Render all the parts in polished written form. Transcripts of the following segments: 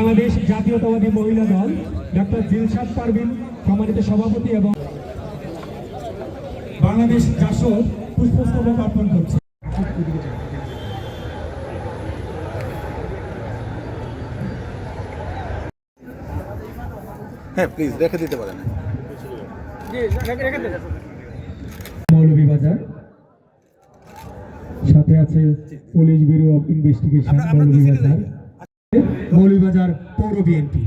বাংলাদেশ জাতীয়তাবাদী মহিলা দল ডক্টর জিলশাদ পারভিন সম্মানিত সভাপতি এবং বাংলাদেশ জাসদ পুষ্পস্তবক অর্পণ করছে। হ্যাঁ প্লিজ রেখে দিতে পারেন। মৌলভীবাজার সাথে আছে police bureau of investigation Moulvibazar পৌর বিএনপি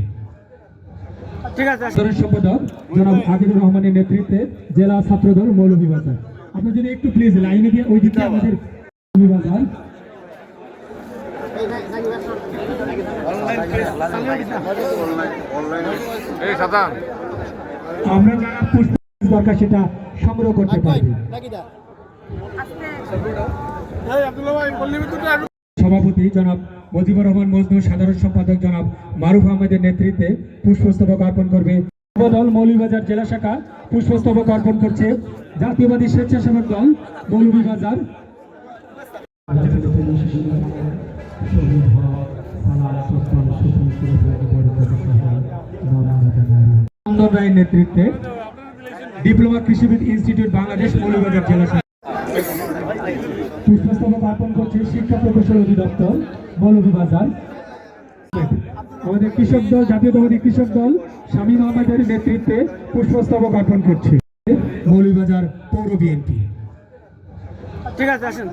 সাধারণ সম্পাদক জনাব আকিবুর রহমানের নেতৃত্বে জেলা ছাত্রদল মৌলভীবাজার। আপনি যদি একটু প্লিজ লাইনে দিয়ে ওই দিকে আমাদের মৌলভীবাজার আমরা যারা পুষ্প দরকার সেটা সংগ্রহ করতে পারি। সভাপতি জনাব মজিবুর রহমান মজনু, সাধারণ সম্পাদক জনাব মারুফ আহমেদের নেতৃত্বে পুষ্পস্তবক অর্পণ করবে। দল মৌলভীবাজার জেলা শাখা পুষ্পস্তবক অর্পণ করছে জাতীয়বাদী স্বেচ্ছাসেবক দল মৌলভীবাজার। রায়ের নেতৃত্বে ডিপ্লোমা কৃষিবিদ ইনস্টিটিউট বাংলাদেশ মৌলভীবাজার জেলা শাখা পুষ্পস্তবক অর্পণ করছে শিক্ষা প্রকৌশল অধিদপ্তর মৌলভীবাজার। আমাদের কৃষক দল জাতীয়তাবাদী কৃষক দল শামীম আহমেদের নেতৃত্বে পুষ্পস্তবক অর্পণ করছে মৌলভীবাজার পৌর বিএনপি। ঠিক আছে আসেন।